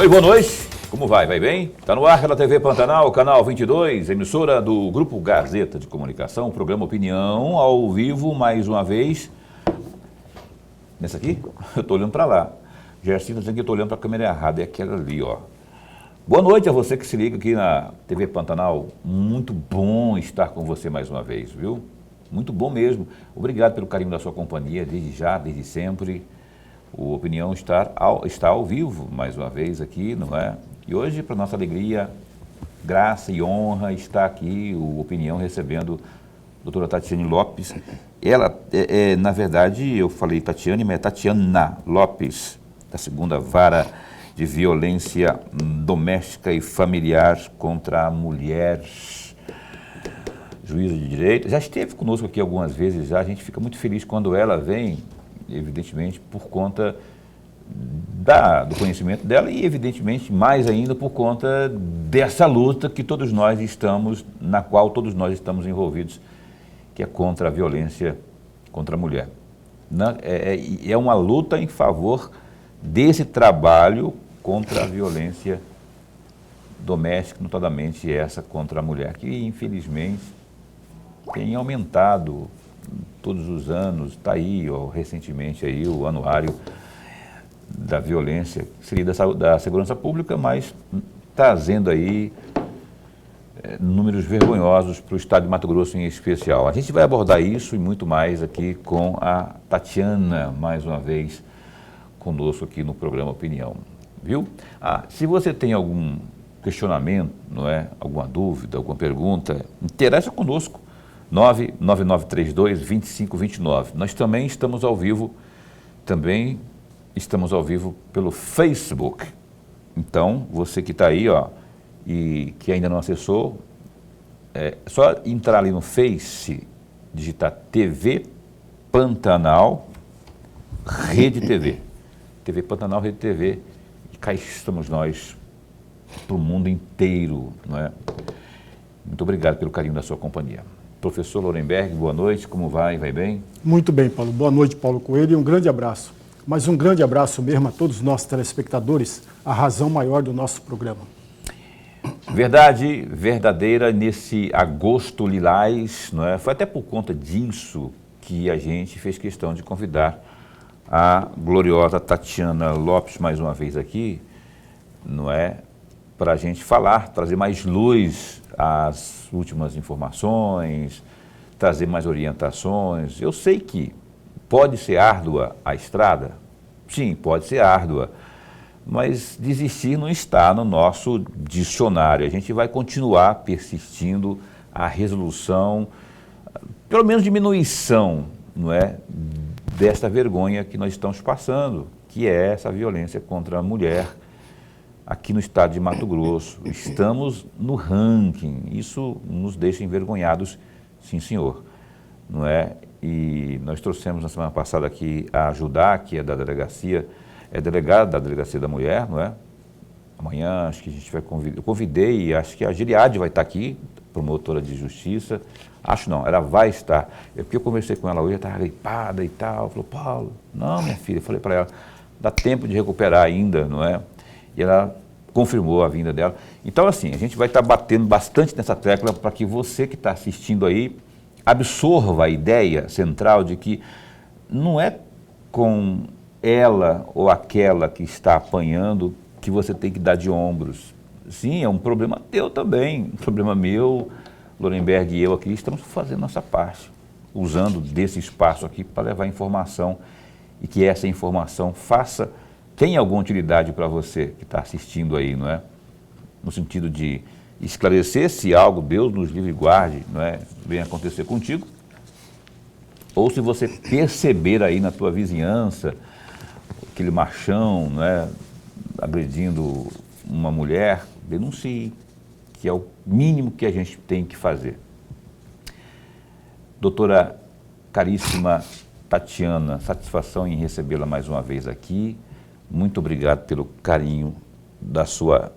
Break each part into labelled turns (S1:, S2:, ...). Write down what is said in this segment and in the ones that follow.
S1: Oi, boa noite. Como vai? Vai bem? Está no ar pela TV Pantanal, canal 22, emissora do Grupo Gazeta de Comunicação, programa Opinião, ao vivo, mais uma vez. Nessa aqui? Eu estou olhando para lá. Gersinho dizendo que eu estou olhando para a câmera errada, é aquela ali, ó. Boa noite a você que se liga aqui na TV Pantanal. Muito bom estar com você mais uma vez, viu? Muito bom mesmo. Obrigado pelo carinho da sua companhia, desde já, desde sempre. O Opinião está ao vivo, mais uma vez aqui, não é? E hoje, para nossa alegria, graça e honra, está aqui o Opinião recebendo a doutora Tatiane Lopes. Ela, na verdade, eu falei Tatiane, mas é Tatiana Lopes, da 2ª Vara de Violência Doméstica e Familiar contra a Mulher. Juíza de Direito. Já esteve conosco aqui algumas vezes, já. A gente fica muito feliz quando ela vem, evidentemente, por conta do conhecimento dela e, evidentemente, mais ainda por conta dessa luta que todos nós estamos, na qual todos nós estamos envolvidos, que é contra a violência contra a mulher. É uma luta em favor desse trabalho contra a violência doméstica, notadamente essa contra a mulher, que, infelizmente, tem aumentado todos os anos. Está aí, ó, recentemente, aí, o anuário da violência, que seria da segurança pública, mas trazendo aí números vergonhosos para o estado de Mato Grosso em especial. A gente vai abordar isso e muito mais aqui com a Tatiana, mais uma vez, conosco aqui no programa Opinião. Viu? Se você tem algum questionamento, não é? Alguma dúvida, alguma pergunta, interaja conosco. 99932-2529. Nós também estamos ao vivo, pelo Facebook. Então, você que está aí, ó, e que ainda não acessou, é só entrar ali no Face, digitar TV Pantanal Rede TV. TV Pantanal Rede TV, e cá estamos nós para o mundo inteiro, não é? Muito obrigado pelo carinho da sua companhia. Professor Lorenberg, boa noite, como vai? Vai bem?
S2: Muito bem, Paulo. Boa noite, Paulo Coelho, e um grande abraço. Mas um grande abraço mesmo a todos os nossos telespectadores, a razão maior do nosso programa.
S1: Verdade verdadeira nesse agosto lilás, não é? Foi até por conta disso que a gente fez questão de convidar a gloriosa Tatiana Lopes mais uma vez aqui, não é? Para a gente falar, trazer mais luz às últimas informações, trazer mais orientações. Eu sei que pode ser árdua a estrada, sim, pode ser árdua, mas desistir não está no nosso dicionário. A gente vai continuar persistindo a resolução, pelo menos diminuição, não é, desta vergonha que nós estamos passando, que é essa violência contra a mulher aqui no estado de Mato Grosso. Estamos no ranking, isso nos deixa envergonhados, sim senhor, não é? E nós trouxemos na semana passada aqui a Judá, que é da delegacia, é delegada da Delegacia da Mulher, não é? Amanhã acho que a gente vai convidar, eu convidei, acho que a Giliade vai estar aqui, promotora de justiça, acho não, ela vai estar, porque eu conversei com ela hoje, ela estava gripada e tal, falou, Paulo, não minha filha, eu falei para ela, dá tempo de recuperar ainda, não é? E ela confirmou a vinda dela. Então, assim, a gente vai estar batendo bastante nessa tecla para que você que está assistindo aí absorva a ideia central de que não é com ela ou aquela que está apanhando que você tem que dar de ombros. Sim, é um problema teu também, um problema meu, Lorenberg e eu aqui estamos fazendo nossa parte, usando desse espaço aqui para levar informação e que essa informação tenha alguma utilidade para você que está assistindo aí, não é? No sentido de esclarecer se algo, Deus nos livre e guarde, não é? Venha acontecer contigo, ou se você perceber aí na tua vizinhança aquele machão, não é? Agredindo uma mulher, denuncie, que é o mínimo que a gente tem que fazer. Doutora caríssima Tatiana, satisfação em recebê-la mais uma vez aqui. Muito obrigado pelo carinho da sua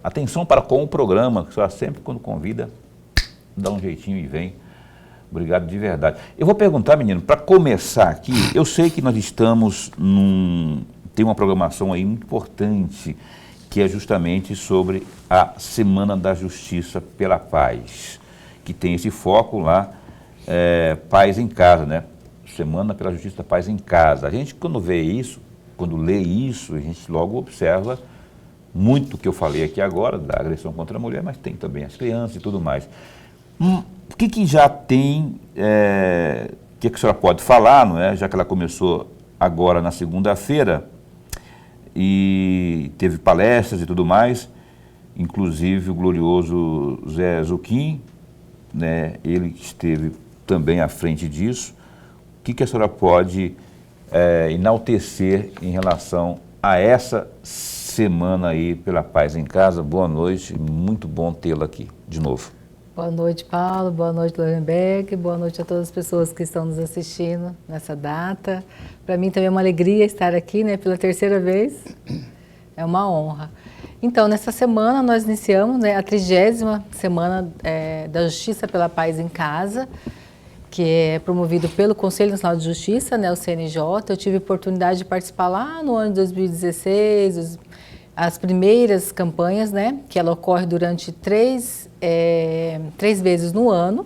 S1: atenção para com o programa, que a senhora sempre, quando convida, dá um jeitinho e vem. Obrigado de verdade. Eu vou perguntar, menino, para começar aqui, eu sei que nós estamos tem uma programação aí muito importante, que é justamente sobre a Semana da Justiça pela Paz, que tem esse foco lá, Paz em Casa, né? Semana pela Justiça da Paz em Casa. A gente, quando vê isso, quando lê isso, a gente logo observa muito o que eu falei aqui agora, da agressão contra a mulher, mas tem também as crianças e tudo mais. O que já tem, o que a senhora pode falar, não é? Já que ela começou agora na segunda-feira, e teve palestras e tudo mais, inclusive o glorioso Zé Zuquim, né, ele esteve também à frente disso. O que a senhora pode enaltecer em relação a essa semana aí pela Paz em Casa? Boa noite, muito bom tê-la aqui de novo.
S3: Boa noite, Paulo, boa noite, Lorenberg, boa noite a todas as pessoas que estão nos assistindo nessa data. Para mim também é uma alegria estar aqui, né, pela terceira vez, é uma honra. Então, nessa semana nós iniciamos, né, a 30ª Semana da Justiça pela Paz em Casa, que é promovido pelo Conselho Nacional de Justiça, né, o CNJ. Eu tive a oportunidade de participar lá no ano de 2016, as primeiras campanhas, né, que ela ocorre durante três vezes no ano,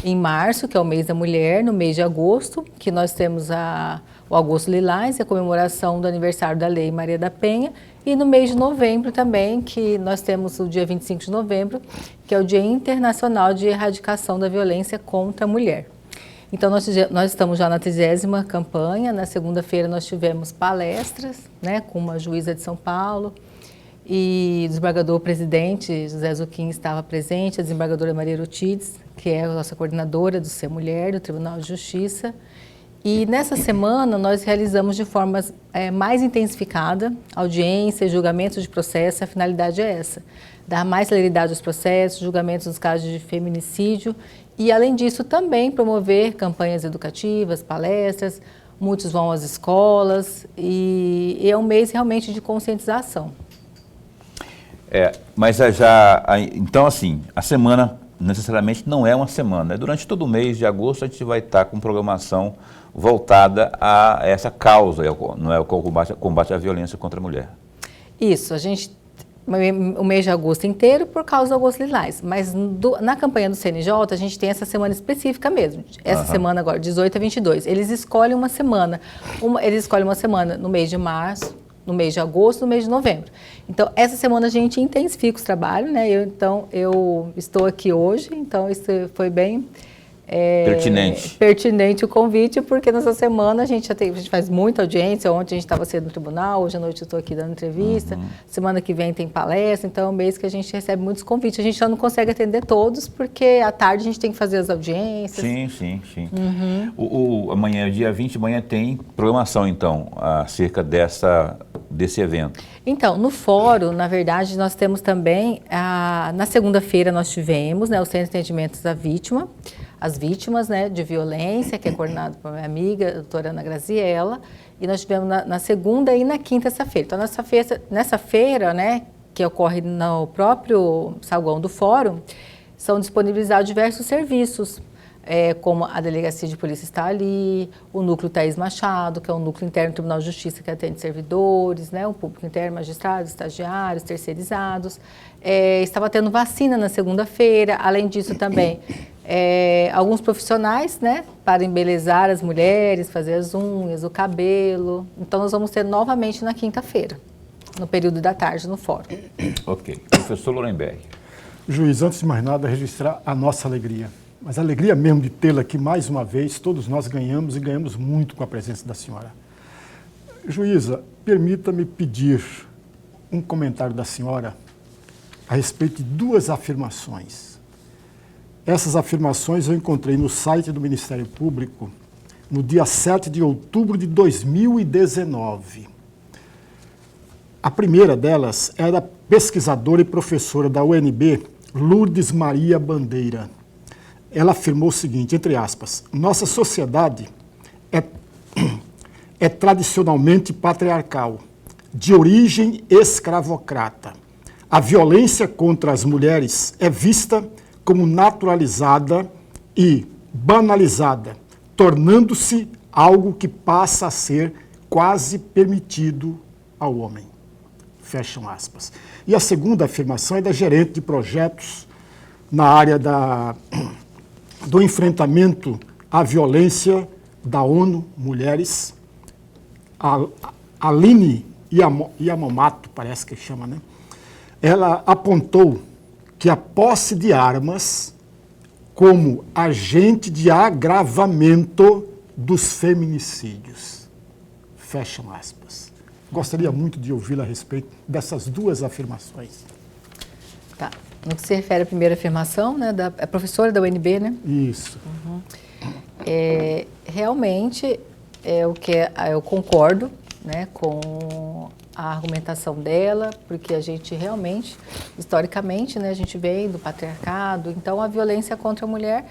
S3: em março, que é o mês da mulher, no mês de agosto, que nós temos o Agosto Lilás, a comemoração do aniversário da Lei Maria da Penha, e no mês de novembro também, que nós temos o dia 25 de novembro, que é o Dia Internacional de Erradicação da Violência contra a Mulher. Então, nós estamos já na 30ª campanha. Na segunda-feira nós tivemos palestras, né, com uma juíza de São Paulo, e o desembargador-presidente José Zuquim estava presente, a desembargadora Maria Eutides, que é a nossa coordenadora do Ser Mulher, do Tribunal de Justiça. E nessa semana nós realizamos de forma mais intensificada audiências, julgamentos de processo. A finalidade é essa, dar mais celeridade aos processos, julgamentos nos casos de feminicídio e, além disso, também promover campanhas educativas, palestras. Muitos vão às escolas e é um mês realmente de conscientização.
S1: Mas então assim, a semana necessariamente não é uma semana, né? Durante todo o mês de agosto a gente vai estar com programação voltada a essa causa, não é o combate à violência contra a mulher.
S3: Isso, o mês de agosto inteiro por causa do Agosto Lilás, mas na campanha do CNJ a gente tem essa semana específica mesmo, essa semana agora, 18 a 22, eles escolhem uma semana, no mês de março, no mês de agosto, no mês de novembro. Então, essa semana a gente intensifica os trabalhos, né? Eu estou aqui hoje, então isso foi bem pertinente o convite, porque nessa semana a gente faz muita audiência. Ontem a gente estava cedo no tribunal, hoje à noite eu estou aqui dando entrevista, semana que vem tem palestra, então é um mês que a gente recebe muitos convites. A gente já não consegue atender todos, porque à tarde a gente tem que fazer as audiências.
S1: Sim. Amanhã, dia 20, amanhã tem programação, então, acerca desse evento.
S3: Então, no fórum, na verdade, nós temos também, na segunda-feira nós tivemos, né, o Centro de Atendimentos à Vítima, as vítimas, né, de violência, que é coordenado por minha amiga, a doutora Ana Graziella, e nós tivemos na segunda e na quinta-feira. Então, nessa feira, né, que ocorre no próprio saguão do fórum, são disponibilizados diversos serviços, como a Delegacia de Polícia está ali, o Núcleo Thaís Machado, que é um núcleo interno do Tribunal de Justiça que atende servidores, né, o público interno, magistrados, estagiários, terceirizados. Estava tendo vacina na segunda-feira, além disso também, alguns profissionais, né, para embelezar as mulheres, fazer as unhas, o cabelo. Então, nós vamos ter novamente na quinta-feira, no período da tarde, no fórum.
S1: Ok. Professor Lorenberg.
S2: Juiz, antes de mais nada, registrar a nossa alegria. Mas a alegria mesmo de tê-la aqui mais uma vez, todos nós ganhamos e ganhamos muito com a presença da senhora. Juíza, permita-me pedir um comentário da senhora a respeito de duas afirmações. Essas afirmações eu encontrei no site do Ministério Público no dia 7 de outubro de 2019. A primeira delas era a pesquisadora e professora da UNB, Lourdes Maria Bandeira. Ela afirmou o seguinte, entre aspas, nossa sociedade é tradicionalmente patriarcal, de origem escravocrata. A violência contra as mulheres é vista como naturalizada e banalizada, tornando-se algo que passa a ser quase permitido ao homem. Fecham aspas. E a segunda afirmação é da gerente de projetos na área do enfrentamento à violência da ONU Mulheres, a Aline Yamamoto, parece que chama, né? Ela apontou que a posse de armas como agente de agravamento dos feminicídios. Fecham aspas. Gostaria muito de ouvi-la a respeito dessas duas afirmações.
S3: Tá. No que se refere à primeira afirmação, né, a professora da UNB, né?
S2: Isso.
S3: Uhum. Realmente, eu concordo, né, com a argumentação dela, porque a gente realmente, historicamente, né, a gente vem do patriarcado, então a violência contra a mulher,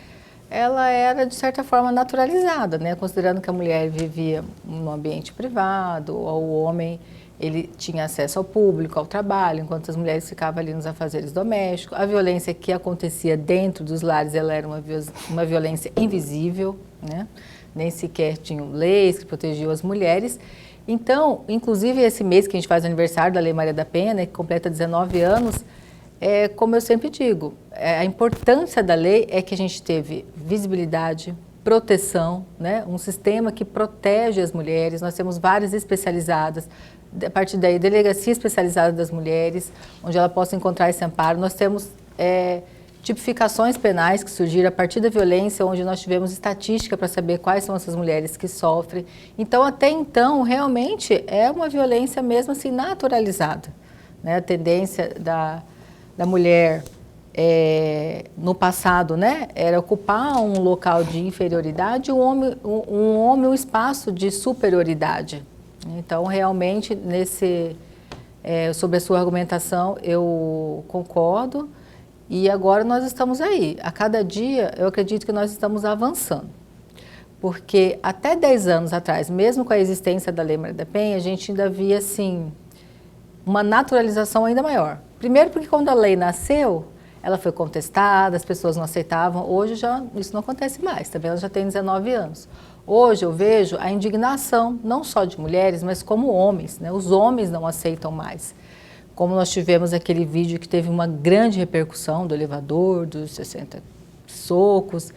S3: ela era, de certa forma, naturalizada, né, considerando que a mulher vivia no ambiente privado, ou o homem ele tinha acesso ao público, ao trabalho, enquanto as mulheres ficavam ali nos afazeres domésticos. A violência que acontecia dentro dos lares, ela era uma violência invisível, né? Nem sequer tinham leis que protegiam as mulheres. Então, inclusive esse mês que a gente faz o aniversário da Lei Maria da Penha, né, que completa 19 anos, como eu sempre digo, a importância da lei é que a gente teve visibilidade, proteção, né, um sistema que protege as mulheres. Nós temos várias especializadas, a partir daí, delegacia especializada das mulheres, onde ela possa encontrar esse amparo. Nós temos tipificações penais que surgiram a partir da violência, onde nós tivemos estatística para saber quais são essas mulheres que sofrem. Então, até então, realmente, é uma violência mesmo assim naturalizada, né? A tendência da mulher no passado, né, era ocupar um local de inferioridade, um homem um espaço de superioridade. Então, realmente, sobre a sua argumentação, eu concordo. E agora nós estamos aí. A cada dia, eu acredito que nós estamos avançando. Porque até 10 anos atrás, mesmo com a existência da Lei Maria da Penha, a gente ainda via, assim, uma naturalização ainda maior. Primeiro porque quando a lei nasceu, ela foi contestada, as pessoas não aceitavam. Hoje já isso não acontece mais, também ela já tem 19 anos. Hoje eu vejo a indignação, não só de mulheres, mas como homens, né? Os homens não aceitam mais. Como nós tivemos aquele vídeo que teve uma grande repercussão do elevador, dos 60 socos,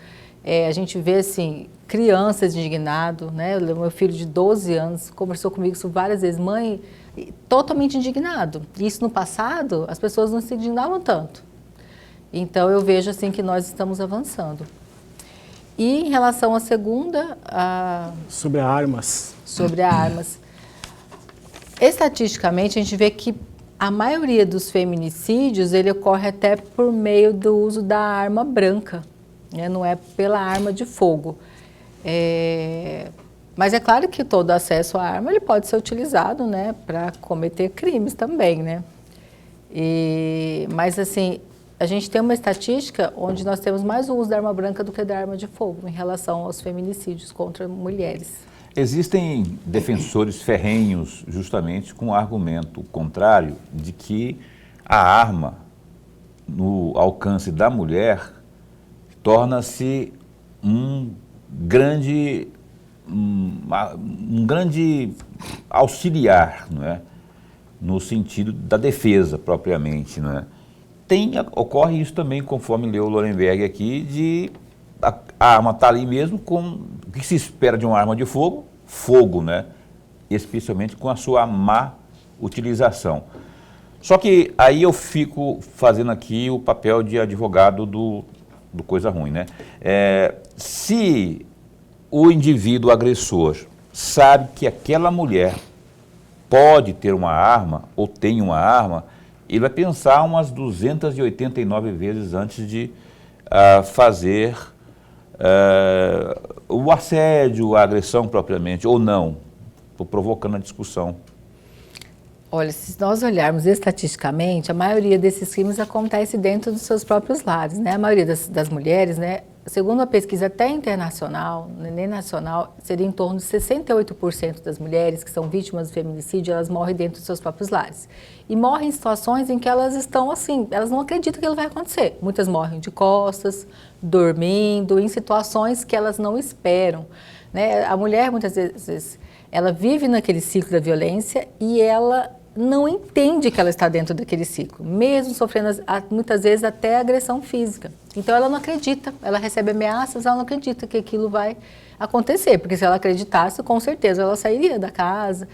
S3: a gente vê, assim, crianças indignadas, né? Meu filho de 12 anos conversou comigo isso várias vezes, mãe, totalmente indignado. Isso no passado, as pessoas não se indignavam tanto. Então, eu vejo, assim, que nós estamos avançando. E em relação à segunda...
S2: Sobre armas.
S3: Sobre armas. Estatisticamente, a gente vê que a maioria dos feminicídios, ele ocorre até por meio do uso da arma branca, né? Não é pela arma de fogo. Mas é claro que todo acesso à arma ele pode ser utilizado, né, para cometer crimes também, né? Mas, assim, a gente tem uma estatística onde nós temos mais o uso da arma branca do que da arma de fogo em relação aos feminicídios contra mulheres.
S1: Existem defensores ferrenhos justamente com o argumento contrário de que a arma no alcance da mulher torna-se um grande auxiliar, não é? No sentido da defesa propriamente, não é? Ocorre isso também, conforme leu o Lorenberg aqui, de a arma está ali mesmo com o que se espera de uma arma de fogo, né? Especialmente com a sua má utilização. Só que aí eu fico fazendo aqui o papel de advogado do coisa ruim, né? Se o indivíduo agressor sabe que aquela mulher pode ter uma arma ou tem uma arma, ele vai pensar umas 289 vezes antes de fazer o assédio, a agressão propriamente, ou não. Estou provocando a discussão.
S3: Olha, se nós olharmos estatisticamente, a maioria desses crimes acontece dentro dos seus próprios lares, né? A maioria das mulheres, né? Segundo uma pesquisa até internacional, nem nacional, seria em torno de 68% das mulheres que são vítimas de feminicídio, elas morrem dentro dos seus próprios lares. E morrem em situações em que elas estão assim, elas não acreditam que aquilo vai acontecer. Muitas morrem de costas, dormindo, em situações que elas não esperam, né? A mulher, muitas vezes, ela vive naquele ciclo da violência e ela não entende que ela está dentro daquele ciclo, mesmo sofrendo muitas vezes até agressão física. Então ela não acredita, ela recebe ameaças, ela não acredita que aquilo vai acontecer, porque se ela acreditasse, com certeza ela sairia da casa.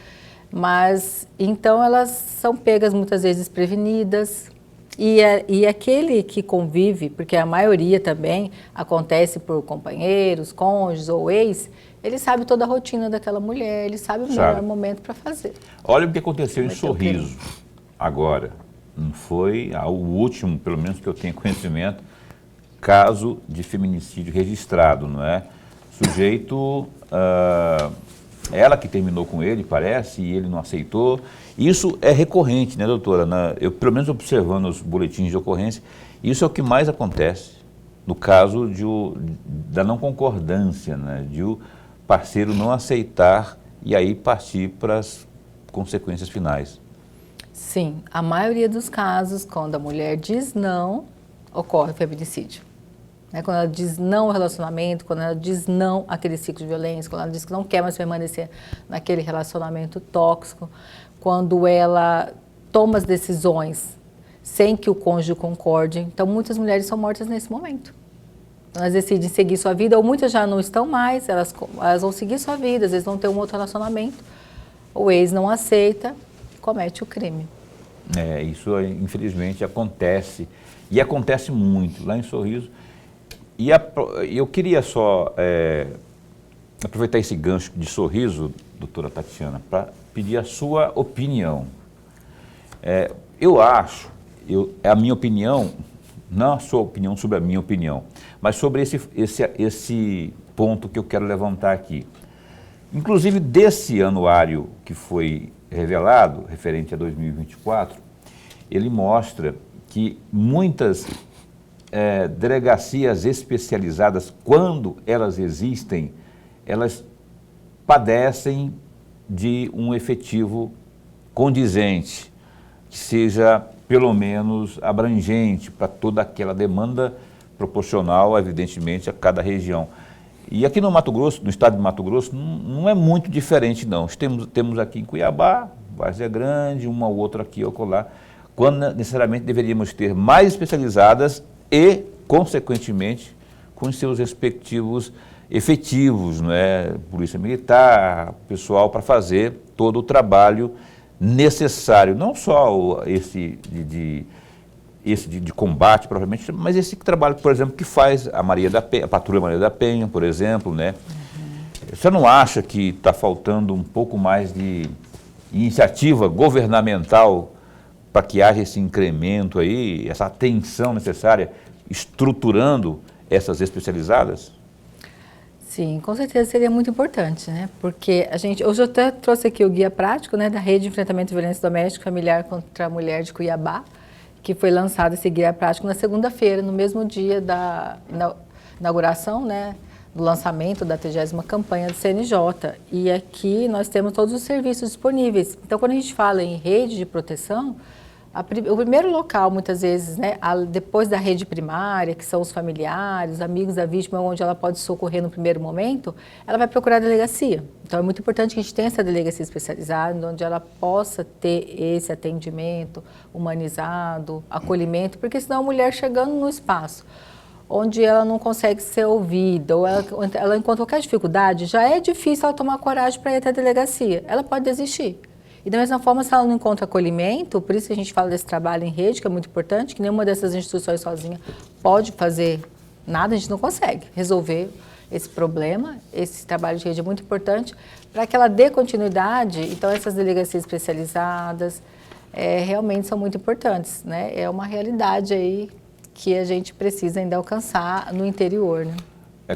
S3: Mas então elas são pegas muitas vezes desprevenidas. E aquele que convive, porque a maioria também acontece por companheiros, cônjuges ou ex, ele sabe toda a rotina daquela mulher, ele sabe o melhor momento para fazer.
S1: Olha o que aconteceu em Sorriso agora. Não foi o último, pelo menos que eu tenho conhecimento, caso de feminicídio registrado, não é? Sujeito, ela que terminou com ele, parece, e ele não aceitou. Isso é recorrente, né, doutora? Eu, pelo menos observando os boletins de ocorrência, isso é o que mais acontece no caso da não concordância, né, de o parceiro não aceitar e aí partir para as consequências finais.
S3: Sim, a maioria dos casos, quando a mulher diz não, ocorre o feminicídio. Quando ela diz não ao relacionamento, quando ela diz não àquele ciclo de violência, quando ela diz que não quer mais permanecer naquele relacionamento tóxico, quando ela toma as decisões sem que o cônjuge concorde. Então, muitas mulheres são mortas nesse momento. Elas decidem seguir sua vida, ou muitas já não estão mais, elas vão seguir sua vida, às vezes vão ter um outro relacionamento, o ex não aceita, comete o crime.
S1: Isso infelizmente acontece, e acontece muito lá em Sorriso. E eu queria só aproveitar esse gancho de Sorriso, doutora Tatiana, para pedir a sua opinião. Eu acho, a minha opinião, não a sua opinião sobre a minha opinião, mas sobre esse ponto que eu quero levantar aqui. Inclusive, desse anuário que foi revelado, referente a 2024, ele mostra que muitas delegacias especializadas, quando elas existem, elas padecem de um efetivo condizente, que seja pelo menos abrangente para toda aquela demanda proporcional, evidentemente, a cada região. E aqui no Mato Grosso, no estado de Mato Grosso, não é muito diferente não. Temos aqui em Cuiabá, Várzea Grande, uma ou outra aqui ou acolá, quando necessariamente deveríamos ter mais especializadas e, consequentemente, com seus respectivos efetivos, não é? Polícia Militar, pessoal para fazer todo o trabalho necessário, não só esse de combate propriamente, mas esse trabalho, por exemplo, que faz a Patrulha Maria da Penha, por exemplo, né? Você não acha que está faltando um pouco mais de iniciativa governamental para que haja esse incremento aí, essa atenção necessária, estruturando essas especializadas?
S3: Sim, com certeza seria muito importante, né? Porque hoje eu até trouxe aqui o guia prático, né, da Rede de Enfrentamento de Violência Doméstica Familiar contra a Mulher de Cuiabá, que foi lançado esse guia prático na segunda-feira, no mesmo dia da inauguração, né, do lançamento da 30ª campanha do CNJ. E aqui nós temos todos os serviços disponíveis. Então, quando a gente fala em rede de proteção, o primeiro local, muitas vezes, né, depois da rede primária, que são os familiares, os amigos da vítima, onde ela pode socorrer no primeiro momento, ela vai procurar a delegacia. Então, é muito importante que a gente tenha essa delegacia especializada, onde ela possa ter esse atendimento humanizado, acolhimento, porque senão a mulher chegando no espaço onde ela não consegue ser ouvida, ou ela encontra qualquer dificuldade, já é difícil ela tomar coragem para ir até a delegacia. Ela pode desistir. E da mesma forma, se ela não encontra acolhimento, por isso que a gente fala desse trabalho em rede, que é muito importante, que nenhuma dessas instituições sozinha pode fazer nada, a gente não consegue resolver esse problema. Esse trabalho de rede é muito importante para que ela dê continuidade. Então, essas delegacias especializadas realmente são muito importantes, né? É uma realidade aí que a gente precisa ainda alcançar no interior, né?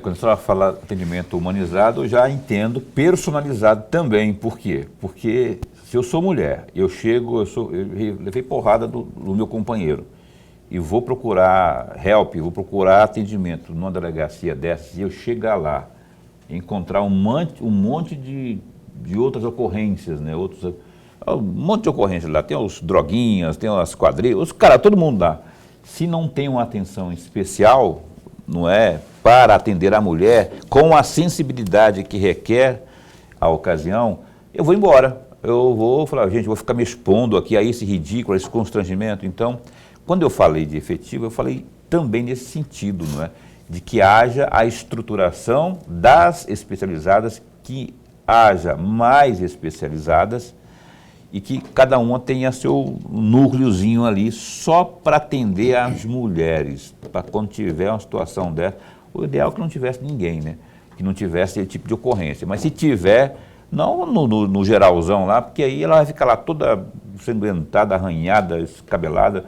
S1: Quando a senhora fala atendimento humanizado, eu já entendo personalizado também. Por quê? Porque se eu sou mulher, eu levei porrada do meu companheiro e vou procurar help, vou procurar atendimento numa delegacia dessas, e eu chegar lá e encontrar um monte de outras ocorrências, né? Um monte de ocorrências lá, tem os droguinhas, tem as quadrilhas, todo mundo lá. Se não tem uma atenção especial, não é, para atender a mulher com a sensibilidade que requer a ocasião, eu vou embora. eu vou falar, gente, vou ficar me expondo aqui a esse ridículo, a esse constrangimento. Então, quando eu falei de efetivo, eu falei também nesse sentido, não é? De que haja a estruturação das especializadas, que haja mais especializadas e que cada uma tenha seu núcleozinho ali só para atender as mulheres, para quando tiver uma situação dessa. O ideal é que não tivesse ninguém, né? Que não tivesse esse tipo de ocorrência. Mas se tiver, não no geralzão lá, porque aí ela vai ficar lá toda ensanguentada, arranhada, escabelada,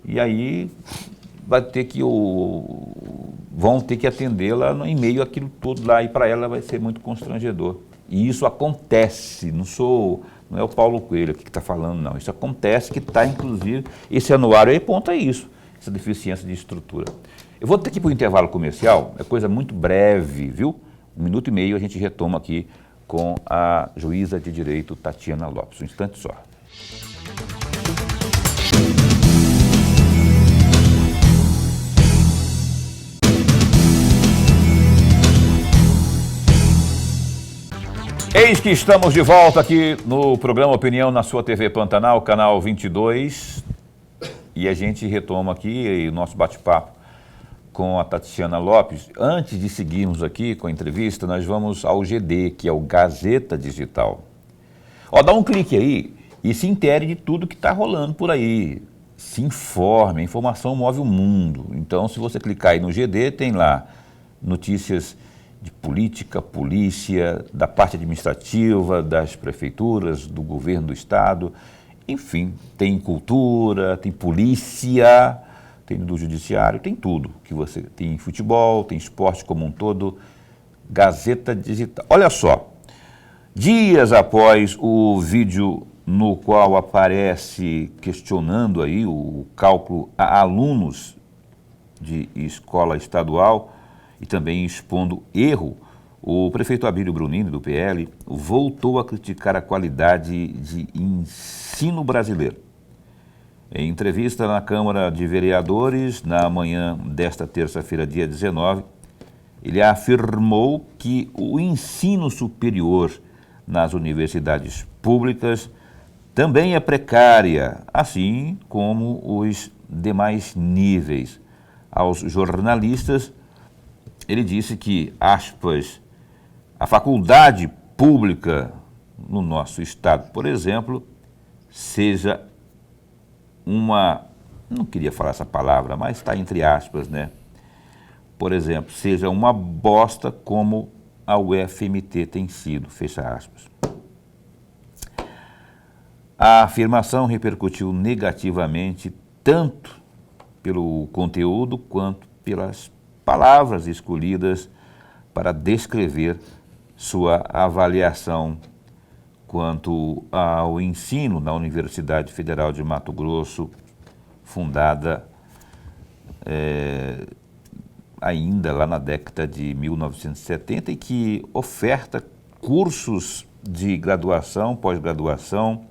S1: e aí vai ter que vão ter que atendê-la em meio àquilo tudo lá, e para ela vai ser muito constrangedor. E isso acontece, não é o Paulo Coelho aqui que está falando, não. Isso acontece, que está, inclusive, esse anuário aí aponta isso, essa deficiência de estrutura. Eu vou ter que ir para o intervalo comercial, é coisa muito breve, viu? 1 minuto e meio a gente retoma aqui com a juíza de direito Tatiana Lopes. Um instante só. Eis que estamos de volta aqui no programa Opinião na sua TV Pantanal, canal 22. E a gente retoma aqui o nosso bate-papo com a Tatiana Lopes. Antes de seguirmos aqui com a entrevista, nós vamos ao GD, que é o Gazeta Digital. Dá um clique aí e se intere de tudo que está rolando por aí. Se informe, a informação move o mundo. Então, se você clicar aí no GD, tem lá notícias de política, polícia, da parte administrativa, das prefeituras, do governo do estado, enfim, tem cultura, tem polícia, tem do judiciário, tem tudo que você tem, futebol, tem esporte como um todo. Gazeta Digital. Olha só, dias após o vídeo no qual aparece questionando aí o cálculo a alunos de escola estadual e também expondo erro, o prefeito Abílio Brunini, do PL, voltou a criticar a qualidade de ensino brasileiro. Em entrevista na Câmara de Vereadores, na manhã desta terça-feira, dia 19, ele afirmou que o ensino superior nas universidades públicas também é precária, assim como os demais níveis. Aos jornalistas, ele disse que, aspas, a faculdade pública no nosso estado, por exemplo, seja não queria falar essa palavra, mas está entre aspas, né? Por exemplo, seja uma bosta como a UFMT tem sido, fecha aspas. A afirmação repercutiu negativamente tanto pelo conteúdo quanto pelas palavras escolhidas para descrever sua avaliação quanto ao ensino na Universidade Federal de Mato Grosso, fundada ainda lá na década de 1970 e que oferta cursos de graduação, pós-graduação,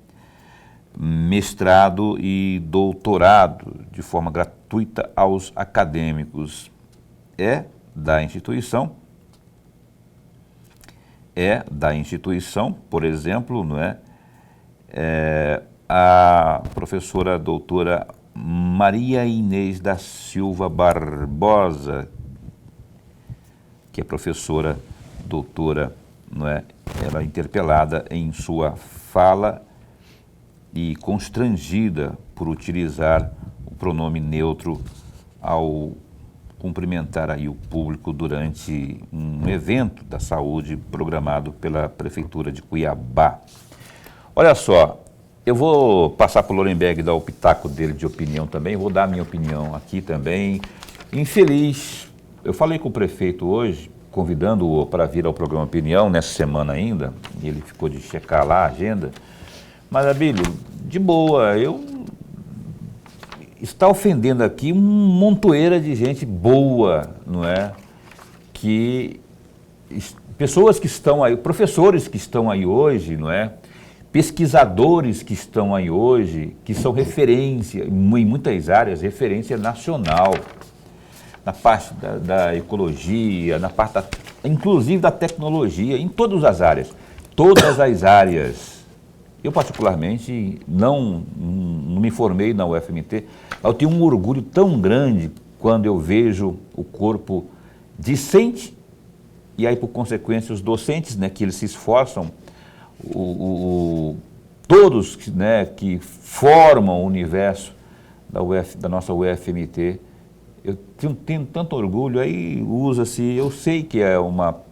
S1: mestrado e doutorado de forma gratuita aos acadêmicos. É da instituição, por exemplo, não é? A professora doutora Maria Inês da Silva Barbosa, que é professora doutora, não é? Ela é interpelada em sua fala e constrangida por utilizar o pronome neutro ao cumprimentar aí o público durante um evento da saúde programado pela Prefeitura de Cuiabá. Olha só, eu vou passar para o Lorenberg dar o pitaco dele de opinião também, vou dar a minha opinião aqui também. Infeliz, eu falei com o prefeito hoje, convidando-o para vir ao programa Opinião, nessa semana ainda, e ele ficou de checar lá a agenda, mas, Abílio, de boa, está ofendendo aqui uma montoeira de gente boa, não é? Que pessoas que estão aí, professores que estão aí hoje, não é? Pesquisadores que estão aí hoje, que são referência, em muitas áreas, referência nacional, na parte da ecologia, na parte inclusive da tecnologia, em todas as áreas. Todas as áreas Eu, particularmente, não me formei na UFMT, eu tenho um orgulho tão grande quando eu vejo o corpo discente e aí, por consequência, os docentes, né, que eles se esforçam, todos, né, que formam o universo da nossa UFMT, eu tenho tanto orgulho, aí usa-se, eu sei que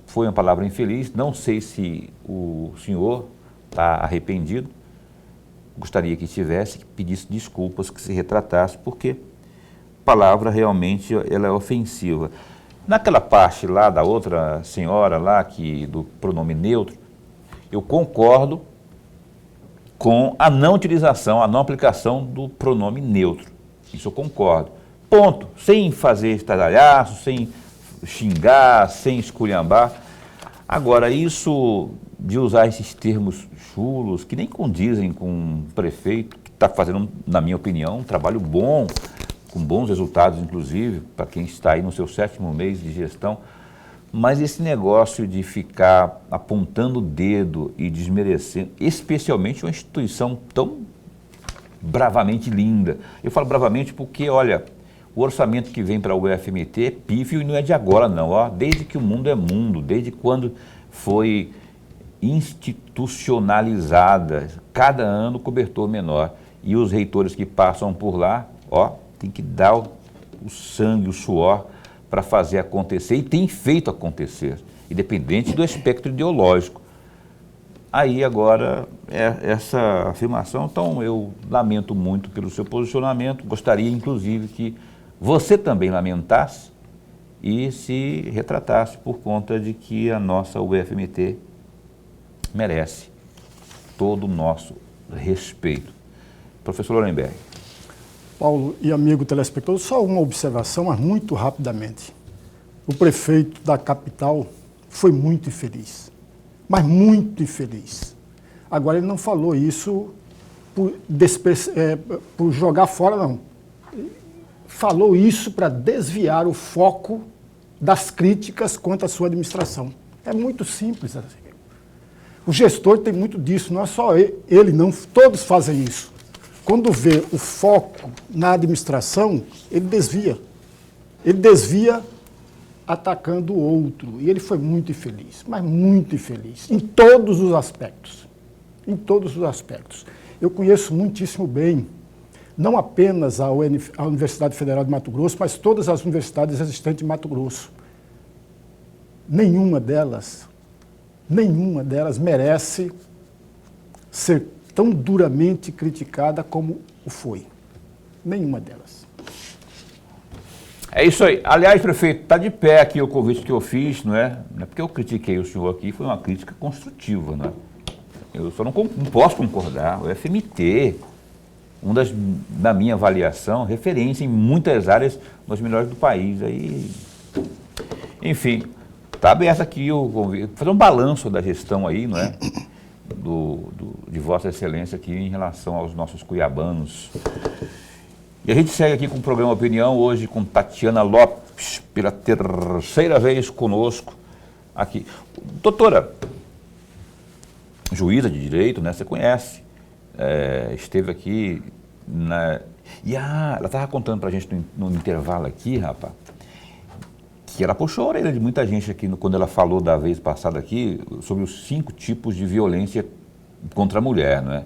S1: foi uma palavra infeliz, não sei se o senhor está arrependido, gostaria que tivesse, que pedisse desculpas, que se retratasse, porque a palavra realmente ela é ofensiva. Naquela parte lá da outra senhora lá, do pronome neutro, eu concordo com a não utilização, a não aplicação do pronome neutro. Isso eu concordo. Ponto. Sem fazer estardalhaço, sem xingar, sem esculhambar. Agora, isso de usar esses termos chulos, que nem condizem com um prefeito, que está fazendo, na minha opinião, um trabalho bom, com bons resultados, inclusive, para quem está aí no seu 7º mês de gestão, mas esse negócio de ficar apontando o dedo e desmerecendo, especialmente uma instituição tão bravamente linda. Eu falo bravamente porque, olha, o orçamento que vem para a UFMT é pífio e não é de agora não, ó, desde que o mundo é mundo, desde quando foi institucionalizada, cada ano cobertor menor. E os reitores que passam por lá, ó, tem que dar o sangue, o suor para fazer acontecer e tem feito acontecer, independente do espectro ideológico. Aí agora, essa afirmação, então eu lamento muito pelo seu posicionamento, gostaria inclusive que você também lamentasse e se retratasse por conta de que a nossa UFMT merece todo o nosso respeito. Professor Lorenberg.
S2: Paulo e amigo telespectador, só uma observação, mas muito rapidamente. O prefeito da capital foi muito infeliz, mas muito infeliz. Agora, ele não falou isso por jogar fora, não. Falou isso para desviar o foco das críticas contra a sua administração. É muito simples. O gestor tem muito disso, não é só ele, não, todos fazem isso. Quando vê o foco na administração, ele desvia. Ele desvia atacando o outro. E ele foi muito infeliz, mas muito infeliz, em todos os aspectos. Em todos os aspectos. Eu conheço muitíssimo bem, não apenas a Universidade Federal de Mato Grosso, mas todas as universidades existentes em Mato Grosso. Nenhuma delas merece ser tão duramente criticada como o foi. Nenhuma delas.
S1: É isso aí. Aliás, prefeito, está de pé aqui o convite que eu fiz, não é? Não é porque eu critiquei o senhor aqui, foi uma crítica construtiva, não é? Eu só não posso concordar. O FMT, na minha avaliação, referência em muitas áreas das melhores do país. Aí, enfim, está aberto aqui o convite. Fazer um balanço da gestão aí, não é? De Vossa Excelência aqui em relação aos nossos cuiabanos. E a gente segue aqui com o programa Opinião, hoje com Tatiana Lopes, pela 3ª vez conosco aqui. Doutora, juíza de direito, né? Você conhece, esteve aqui e ela estava contando para a gente no intervalo aqui, rapaz, que ela puxou a orelha de muita gente aqui quando ela falou da vez passada aqui sobre os 5 tipos de violência contra a mulher, né?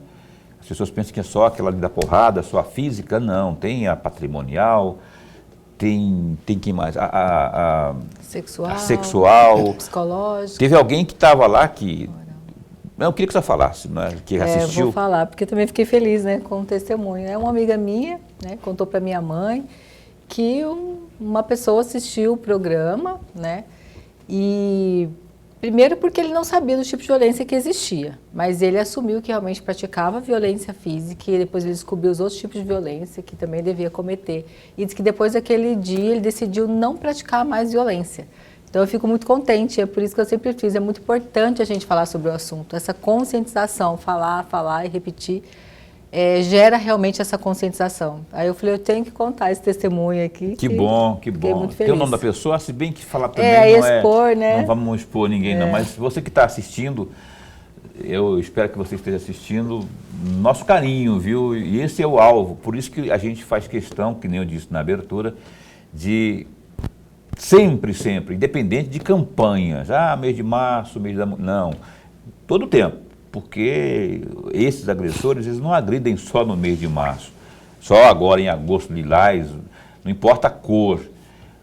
S1: As pessoas pensam que é só aquela ali da porrada, só a física, não. Tem a patrimonial, tem quem mais? A sexual,
S3: psicológica.
S1: Teve alguém que estava lá que... Não, eu queria que você falasse, né? Que assistiu.
S3: Vou falar, porque eu também fiquei feliz, né, com o testemunho. É uma amiga minha, né, contou para minha mãe que uma pessoa assistiu o programa, né, e primeiro porque ele não sabia do tipo de violência que existia, mas ele assumiu que realmente praticava violência física e depois ele descobriu os outros tipos de violência que também devia cometer. E diz que depois daquele dia ele decidiu não praticar mais violência. Então eu fico muito contente, é por isso que eu sempre fiz, é muito importante a gente falar sobre o assunto, essa conscientização, falar e repetir, gera realmente essa conscientização. Aí eu falei, eu tenho que contar esse testemunho aqui.
S1: Que bom, que bom.
S3: Muito
S1: tem
S3: feliz.
S1: O nome da pessoa, se bem que falar também não
S3: expor, né?
S1: Não vamos expor ninguém não, mas você que está assistindo, eu espero que você esteja assistindo, nosso carinho, viu? E esse é o alvo, por isso que a gente faz questão, que nem eu disse na abertura, de sempre, independente de campanhas, mês de março, mês da... Não, todo o tempo, porque esses agressores, eles não agridem só no mês de março, só agora em agosto, lilás, não importa a cor.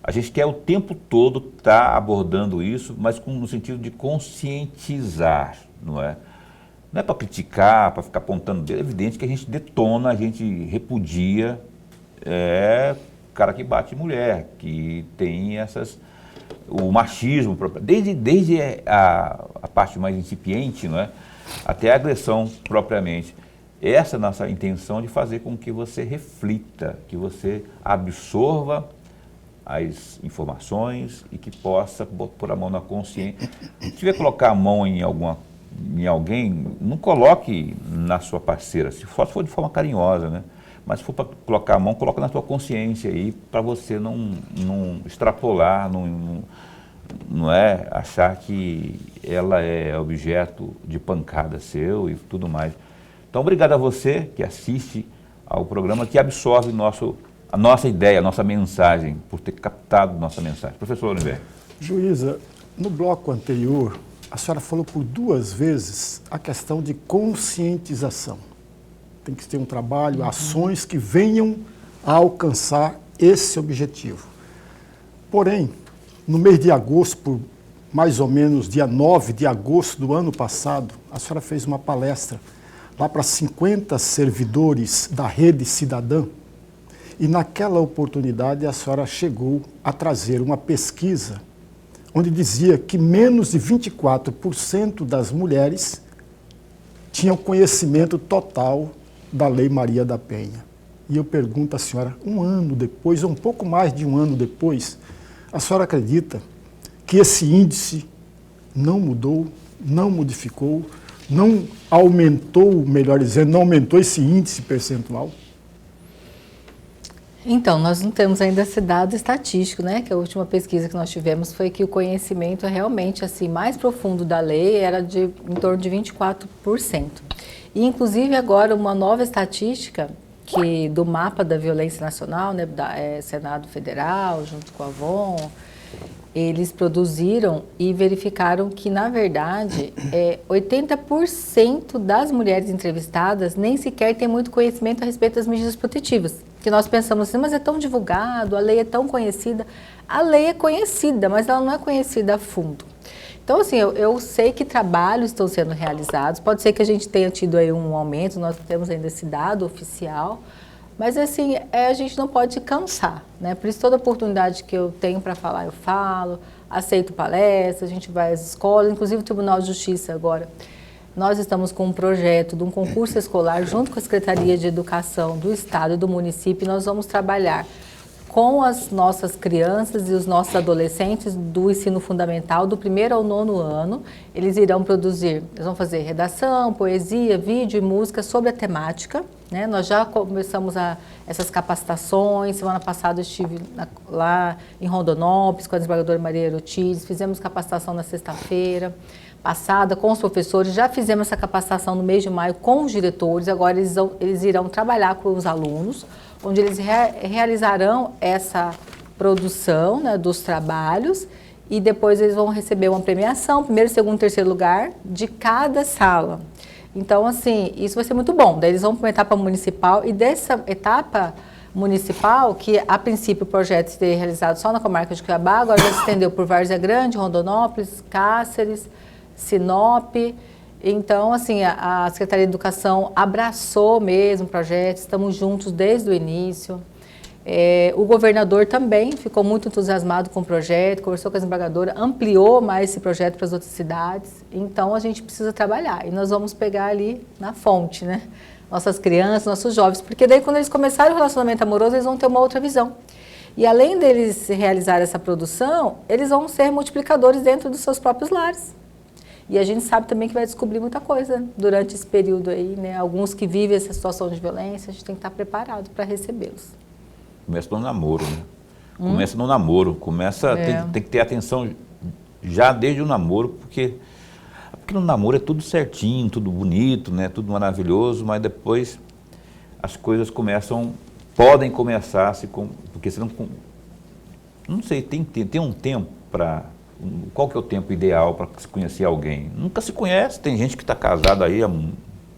S1: A gente quer o tempo todo estar abordando isso, mas no sentido de conscientizar, não é? Não é para criticar, para ficar apontando dedo. É evidente que a gente detona, a gente repudia cara que bate mulher, que tem o machismo, desde a parte mais incipiente, não é? Até a agressão propriamente. Essa é a nossa intenção de fazer com que você reflita, que você absorva as informações e que possa pôr a mão na consciência. Se tiver que colocar a mão em alguém, não coloque na sua parceira, se for de forma carinhosa, né? Mas se for para colocar a mão, coloca na sua consciência aí, para você não extrapolar, não é achar que ela é objeto de pancada seu e tudo mais. Então, obrigado a você que assiste ao programa, que absorve a nossa ideia, a nossa mensagem, por ter captado nossa mensagem. Professor Oliveira.
S2: Juíza, no bloco anterior, a senhora falou por 2 vezes a questão de conscientização. Tem que ter um trabalho, ações que venham a alcançar esse objetivo. Porém, no mês de agosto, por mais ou menos dia 9 de agosto do ano passado, a senhora fez uma palestra lá para 50 servidores da Rede Cidadã, e naquela oportunidade a senhora chegou a trazer uma pesquisa onde dizia que menos de 24% das mulheres tinham conhecimento total da Lei Maria da Penha. E eu pergunto à senhora, 1 ano depois, ou um pouco mais de 1 ano depois, a senhora acredita que esse índice não mudou, não modificou, não aumentou, melhor dizendo, não aumentou esse índice percentual?
S3: Então, nós não temos ainda esse dado estatístico, né? Que a última pesquisa que nós tivemos foi que o conhecimento realmente assim mais profundo da lei era em torno de 24%. E, inclusive, agora uma nova estatística do mapa da violência nacional, né, Senado Federal, junto com a Avon, eles produziram e verificaram que, na verdade, 80% das mulheres entrevistadas nem sequer têm muito conhecimento a respeito das medidas protetivas. Que nós pensamos assim, mas é tão divulgado, a lei é tão conhecida. A lei é conhecida, mas ela não é conhecida a fundo. Então, assim, eu sei que trabalhos estão sendo realizados, pode ser que a gente tenha tido aí um aumento, nós não temos ainda esse dado oficial, mas, assim, a gente não pode cansar, né? Por isso, toda oportunidade que eu tenho para falar, eu falo, aceito palestras, a gente vai às escolas, inclusive o Tribunal de Justiça agora. Nós estamos com um projeto de um concurso escolar junto com a Secretaria de Educação do Estado e do município, e nós vamos trabalhar com as nossas crianças e os nossos adolescentes do ensino fundamental, do 1º ao 9º ano. Eles eles vão fazer redação, poesia, vídeo e música sobre a temática, né? Nós já começamos essas capacitações. Semana passada eu estive lá em Rondonópolis com a desembargadora Maria Erotides, fizemos capacitação na sexta-feira passada com os professores, já fizemos essa capacitação no mês de maio com os diretores, agora eles irão trabalhar com os alunos, onde eles realizarão essa produção, né, dos trabalhos, e depois eles vão receber uma premiação, 1º, 2º, 3º lugar de cada sala. Então, assim, isso vai ser muito bom. Daí eles vão para uma etapa municipal, e dessa etapa municipal, que a princípio o projeto seria realizado só na comarca de Cuiabá, agora já se estendeu por Várzea Grande, Rondonópolis, Cáceres, Sinop. Então, assim, a Secretaria de Educação abraçou mesmo o projeto, estamos juntos desde o início. O governador também ficou muito entusiasmado com o projeto, conversou com a desembargadora, ampliou mais esse projeto para as outras cidades. Então, a gente precisa trabalhar e nós vamos pegar ali na fonte, né? Nossas crianças, nossos jovens, porque daí quando eles começarem o relacionamento amoroso, eles vão ter uma outra visão. E além deles realizar essa produção, eles vão ser multiplicadores dentro dos seus próprios lares. E a gente sabe também que vai descobrir muita coisa durante esse período aí, né? Alguns que vivem essa situação de violência, a gente tem que estar preparado para recebê-los.
S1: Começa no namoro, né? Começa no namoro, tem que ter atenção já desde o namoro, porque Porque no namoro é tudo certinho, tudo bonito, né? Tudo maravilhoso, mas depois as coisas podem começar a porque você não sei, tem um tempo para, qual que é o tempo ideal para se conhecer alguém? Nunca se conhece, tem gente que está casada aí há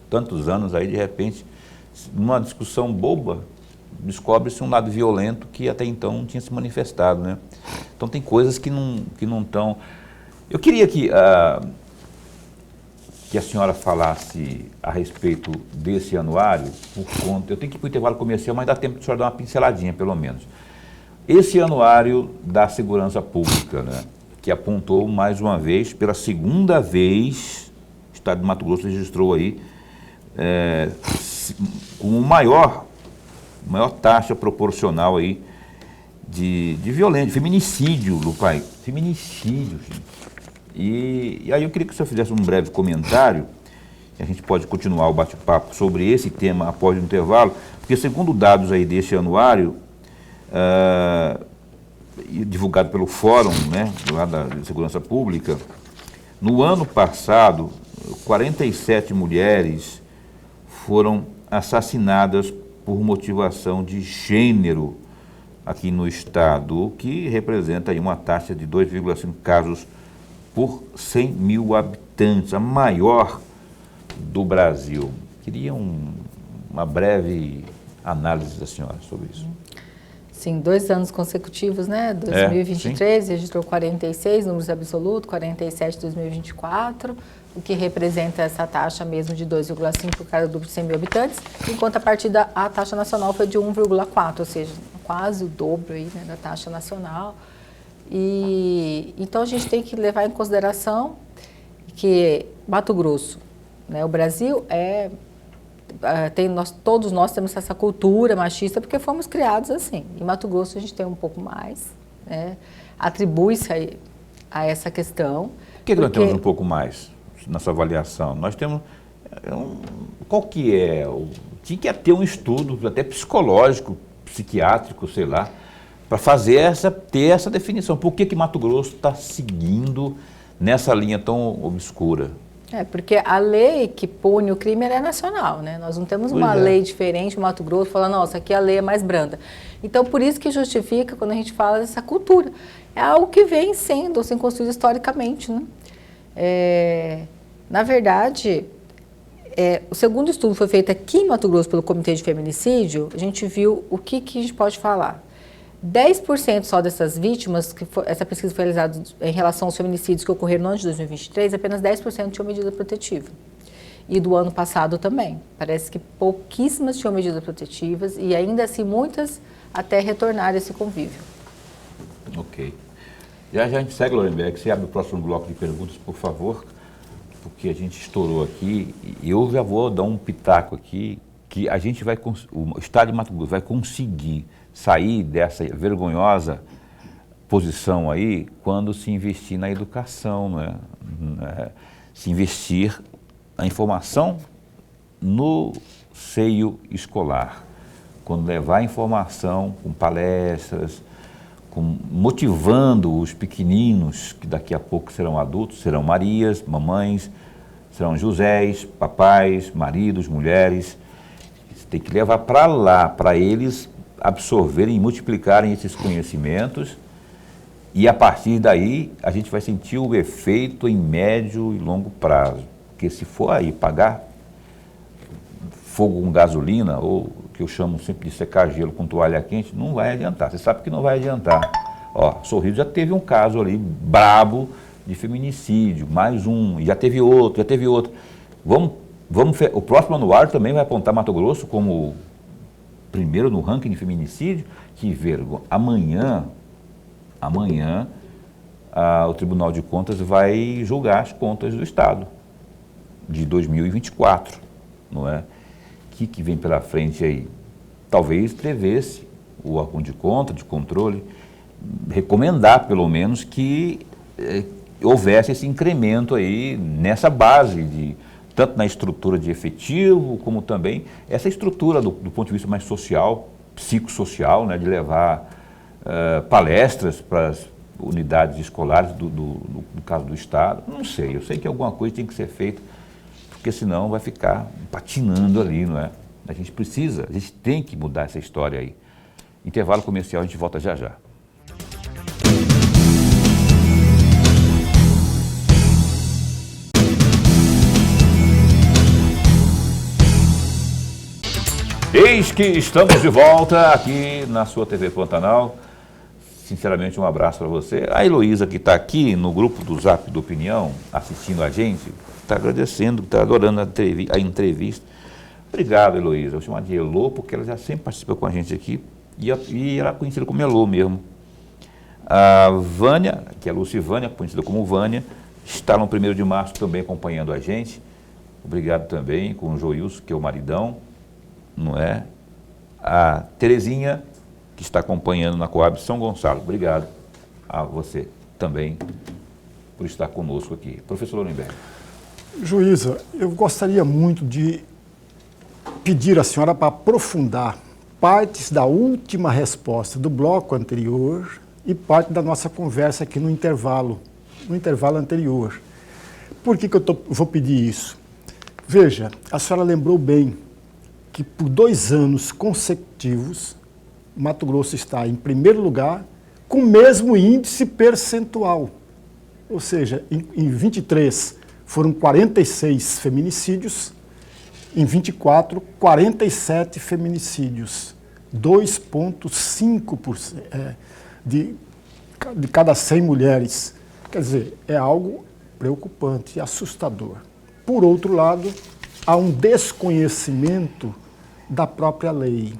S1: tantos anos, aí de repente, numa discussão boba, descobre-se um lado violento que até então não tinha se manifestado, né? Então tem coisas que não estão... Eu queria que a senhora falasse a respeito desse anuário, eu tenho que ir para o intervalo comercial, mas dá tempo de a senhora dar uma pinceladinha, pelo menos. Esse anuário da segurança pública, né, que apontou mais uma vez, pela segunda vez, o Estado de Mato Grosso registrou aí, com maior taxa proporcional aí de violência, de feminicídio no país. Feminicídio, gente. E aí eu queria que o senhor fizesse um breve comentário, e a gente pode continuar o bate-papo sobre esse tema após o intervalo, porque segundo dados aí desse anuário, divulgado pelo Fórum, né, lá da Segurança Pública, no ano passado, 47 mulheres foram assassinadas por motivação de gênero aqui no estado, o que representa aí uma taxa de 2,5 casos por 100 mil habitantes, a maior do Brasil. Queria uma breve análise da senhora sobre isso.
S3: Sim, 2 anos consecutivos, né? 2023 registrou 46, números absolutos, 47 em 2024, o que representa essa taxa mesmo de 2,5 por cada duplo de 100 mil habitantes, enquanto a taxa nacional foi de 1,4, ou seja, quase o dobro aí, né, da taxa nacional. Então a gente tem que levar em consideração que Mato Grosso, né, o Brasil todos nós temos essa cultura machista porque fomos criados assim. Em Mato Grosso a gente tem um pouco mais, né, atribui-se a essa questão.
S1: Por que nós temos um pouco mais na sua avaliação? Nós temos, qual que é? Tinha que ter um estudo até psicológico, psiquiátrico, sei lá, para ter essa definição. Por que Mato Grosso está seguindo nessa linha tão obscura?
S3: Porque a lei que pune o crime é nacional, né? Nós não temos uma lei diferente no Mato Grosso falando, nossa, aqui a lei é mais branda. Então, por isso que justifica quando a gente fala dessa cultura. É algo que vem sendo assim, construído historicamente, né? Na verdade, o segundo estudo foi feito aqui em Mato Grosso pelo Comitê de Feminicídio, a gente viu o que a gente pode falar. 10% só dessas vítimas, essa pesquisa foi realizada em relação aos feminicídios que ocorreram no ano de 2023, apenas 10% tinham medida protetiva. E do ano passado também. Parece que pouquíssimas tinham medidas protetivas e ainda assim muitas até retornar a esse convívio.
S1: Ok. Já a gente segue, Lorenberg, você abre o próximo bloco de perguntas, por favor, porque a gente estourou aqui e eu já vou dar um pitaco aqui, que a gente o Estado de Mato Grosso vai conseguir sair dessa vergonhosa posição aí quando se investir na educação, não é? Se investir na informação no seio escolar, quando levar informação com palestras, motivando os pequeninos, que daqui a pouco serão adultos, serão Marias, mamães, serão Josés, papais, maridos, mulheres. Você tem que levar para lá, para eles absorverem e multiplicarem esses conhecimentos e a partir daí a gente vai sentir o efeito em médio e longo prazo. Porque se for aí pagar fogo com gasolina, ou que eu chamo sempre de secar gelo com toalha quente, não vai adiantar. Você sabe que não vai adiantar. Sorriso já teve um caso ali brabo de feminicídio, mais um, já teve outro. O próximo anuário também vai apontar Mato Grosso como primeiro no ranking de feminicídio. Que vergonha. Amanhã o Tribunal de Contas vai julgar as contas do Estado de 2024, não é? O que vem pela frente aí? Talvez devesse o órgão de conta, de controle, recomendar pelo menos que houvesse esse incremento aí nessa base tanto na estrutura de efetivo, como também essa estrutura do ponto de vista mais social, psicossocial, né, de levar palestras para unidades escolares, no caso do Estado, não sei, eu sei que alguma coisa tem que ser feita, porque senão vai ficar patinando ali, não é? A gente tem que mudar essa história aí. Intervalo comercial, a gente volta já já. Eis que estamos de volta aqui na sua TV Pantanal. Sinceramente, um abraço para você. A Heloísa, que está aqui no grupo do Zap do Opinião, assistindo a gente, está agradecendo, está adorando a entrevista. Obrigado, Heloísa. Eu vou chamar de Elô, porque ela já sempre participa com a gente aqui. E ela é conhecida como Elô mesmo. A Vânia, que é a Lucivânia, conhecida como Vânia, está no 1º de março também acompanhando a gente. Obrigado também com o Joilson, que é o maridão. Não é? A Terezinha, que está acompanhando na Coab São Gonçalo. Obrigado a você também por estar conosco aqui. Professor Lorenberg.
S2: Juíza, eu gostaria muito de pedir à senhora para aprofundar partes da última resposta do bloco anterior e parte da nossa conversa aqui no intervalo anterior. Por que eu vou pedir isso? Veja, a senhora lembrou bem que por 2 anos consecutivos, Mato Grosso está em primeiro lugar com o mesmo índice percentual. Ou seja, em 23 foram 46 feminicídios, em 24, 47 feminicídios. 2,5% de cada 100 mulheres. Quer dizer, é algo preocupante e assustador. Por outro lado, há um desconhecimento da própria lei.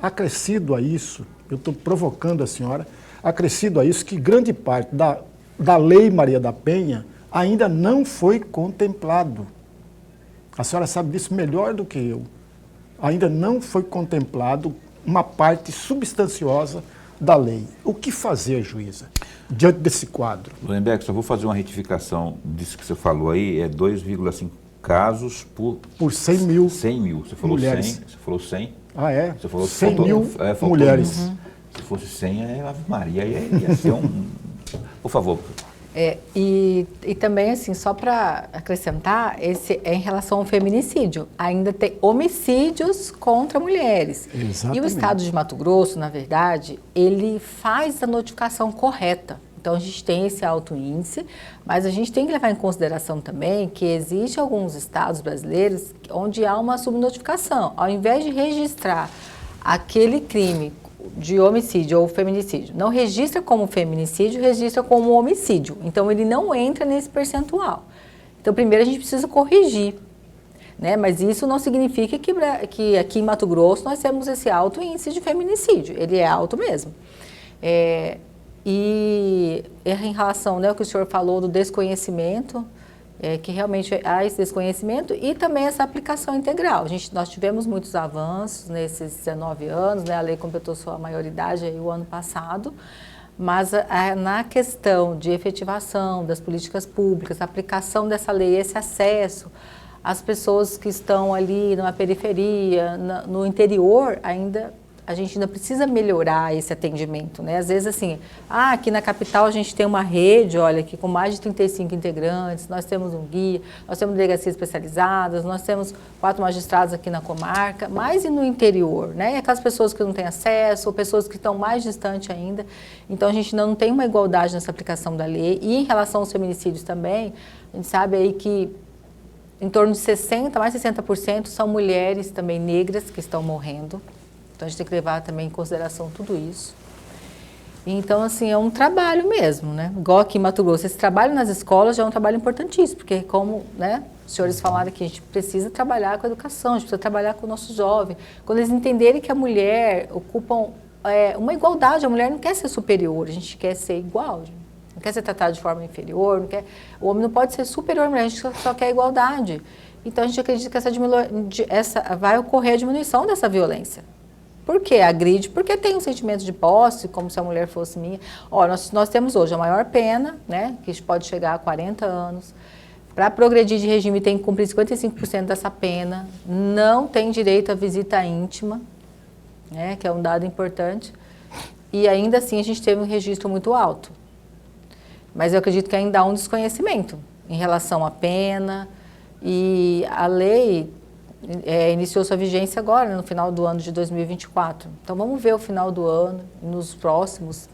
S2: Acrescido a isso, eu estou provocando a senhora, acrescido a isso que grande parte da Lei Maria da Penha ainda não foi contemplado. A senhora sabe disso melhor do que eu. Ainda não foi contemplado uma parte substanciosa da lei. O que fazer, juíza, diante desse quadro?
S1: Lorenberg, só vou fazer uma retificação disso que você falou aí, é 2,5 casos por
S2: 100 mil
S1: 100 mil. Você falou
S2: mulheres.
S1: 100, você falou 100.
S2: Ah, é?
S1: Você falou
S2: 100 mil mulheres.
S1: Uhum. Se fosse 100, é Ave Maria, ia ser um... Por favor.
S3: E também, assim, só para acrescentar, esse é em relação ao feminicídio. Ainda tem homicídios contra mulheres.
S2: Exatamente.
S3: E o Estado de Mato Grosso, na verdade, ele faz a notificação correta. Então, a gente tem esse alto índice, mas a gente tem que levar em consideração também que existe alguns estados brasileiros onde há uma subnotificação. Ao invés de registrar aquele crime de homicídio ou feminicídio, não registra como feminicídio, registra como homicídio. Então, ele não entra nesse percentual. Então, primeiro a gente precisa corrigir, né? Mas isso não significa que aqui em Mato Grosso nós temos esse alto índice de feminicídio. Ele é alto mesmo. E em relação, né, ao que o senhor falou do desconhecimento, que realmente há esse desconhecimento e também essa aplicação integral. Nós tivemos muitos avanços nesses 19 anos, né, a lei completou sua maioridade aí o ano passado, mas na questão de efetivação das políticas públicas, a aplicação dessa lei, esse acesso, as pessoas que estão ali na periferia, no interior, a gente ainda precisa melhorar esse atendimento, né? Às vezes, assim, aqui na capital a gente tem uma rede, olha, aqui com mais de 35 integrantes, nós temos um guia, nós temos delegacias especializadas, nós temos 4 magistrados aqui na comarca, mas e no interior, né? E aquelas pessoas que não têm acesso, ou pessoas que estão mais distantes ainda. Então, a gente ainda não tem uma igualdade nessa aplicação da lei. E em relação aos feminicídios também, a gente sabe aí que em torno de 60% são mulheres também negras que estão morrendo. Então, a gente tem que levar também em consideração tudo isso. Então, assim, é um trabalho mesmo, né? Igual aqui em Mato Grosso, esse trabalho nas escolas já é um trabalho importantíssimo, porque como, né, os senhores falaram aqui, a gente precisa trabalhar com a educação, a gente precisa trabalhar com o nosso jovem. Quando eles entenderem que a mulher ocupa uma igualdade, a mulher não quer ser superior, a gente quer ser igual, não quer ser tratada de forma inferior, não quer, o homem não pode ser superior à mulher, a gente só quer igualdade. Então, a gente acredita que vai ocorrer a diminuição dessa violência. Por que agride? Porque tem um sentimento de posse, como se a mulher fosse minha. Nós temos hoje a maior pena, né, que pode chegar a 40 anos. Para progredir de regime tem que cumprir 55% dessa pena. Não tem direito à visita íntima, né, que é um dado importante. e ainda assim a gente teve um registro muito alto. Mas eu acredito que ainda há um desconhecimento em relação à pena, e a lei iniciou sua vigência agora, né, no final do ano de 2024. Então vamos ver o final do ano, nos próximos,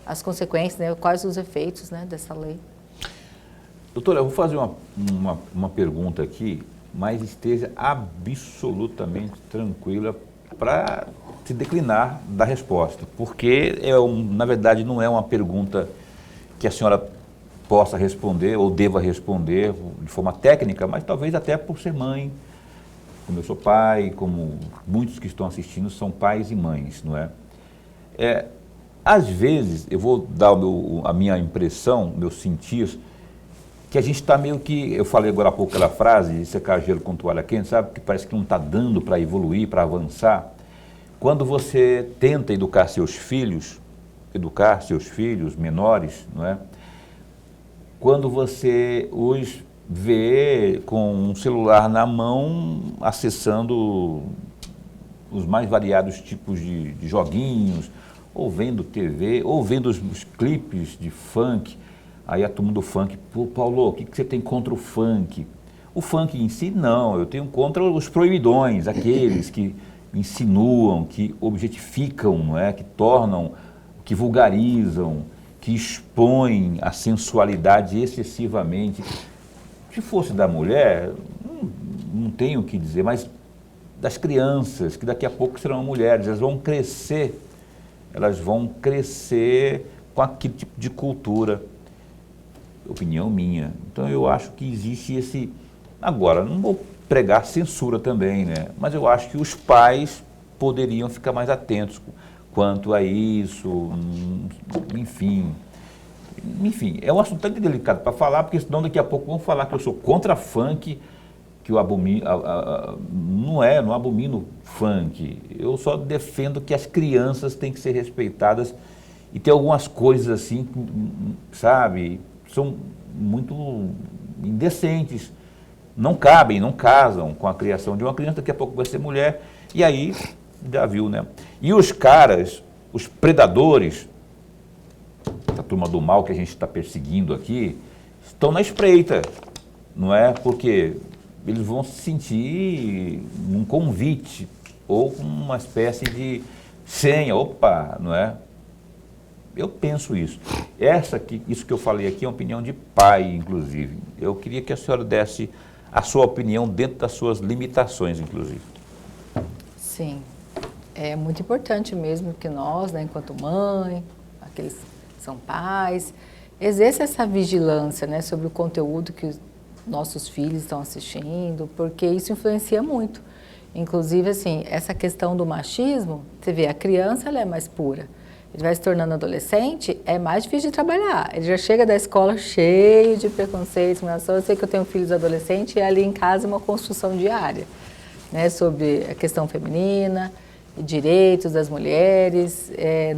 S3: as consequências, né, quais os efeitos, né, dessa lei.
S1: Doutora, eu vou fazer uma pergunta aqui, mas esteja absolutamente tranquila para se declinar da resposta, porque, na verdade, não é uma pergunta que a senhora possa responder ou deva responder de forma técnica, mas talvez até por ser mãe, como eu sou pai, como muitos que estão assistindo são pais e mães, não é? Às vezes, eu vou dar a minha impressão, meu sentir, que a gente está meio que, eu falei agora há pouco aquela frase, de secar gelo com toalha quente, sabe? Que parece que não está dando para evoluir, para avançar. Quando você tenta educar seus filhos menores, não é? Quando você os vê com um celular na mão, acessando os mais variados tipos de joguinhos, ou vendo TV, ou vendo os clipes de funk, aí a turma do funk, pô, Paulo, o que você tem contra o funk? O funk em si, não, eu tenho contra os proibidões, aqueles que insinuam, que objetificam, não é? Que tornam, que vulgarizam, que expõem a sensualidade excessivamente. Se fosse da mulher, não tenho o que dizer, mas das crianças, que daqui a pouco serão mulheres, elas vão crescer com aquele tipo de cultura, opinião minha. Então eu acho que existe esse... Agora, não vou pregar censura também, né? Mas eu acho que os pais poderiam ficar mais atentos quanto a isso, enfim, é um assunto tão delicado para falar, porque senão daqui a pouco vão falar que eu sou contra funk, que eu abomino, não abomino funk, eu só defendo que as crianças têm que ser respeitadas e tem algumas coisas assim, sabe, são muito indecentes, não cabem, não casam com a criação de uma criança, daqui a pouco vai ser mulher, e aí, já viu, né? E os caras, os predadores, a turma do mal que a gente está perseguindo aqui, estão na espreita, não é? Porque eles vão se sentir um convite ou uma espécie de senha, opa, não é? Eu penso isso. Isso que eu falei aqui é uma opinião de pai, inclusive. Eu queria que a senhora desse a sua opinião dentro das suas limitações, inclusive.
S3: Sim, é muito importante mesmo que nós, né, enquanto mãe, aqueles que são pais, exerça essa vigilância, né, sobre o conteúdo que os nossos filhos estão assistindo, porque isso influencia muito. Inclusive, assim, essa questão do machismo, você vê, a criança ela é mais pura. Ele vai se tornando adolescente, é mais difícil de trabalhar. Ele já chega da escola cheio de preconceitos, eu sei que eu tenho filhos adolescentes e ali em casa é uma construção diária, né, sobre a questão feminina, direitos das mulheres,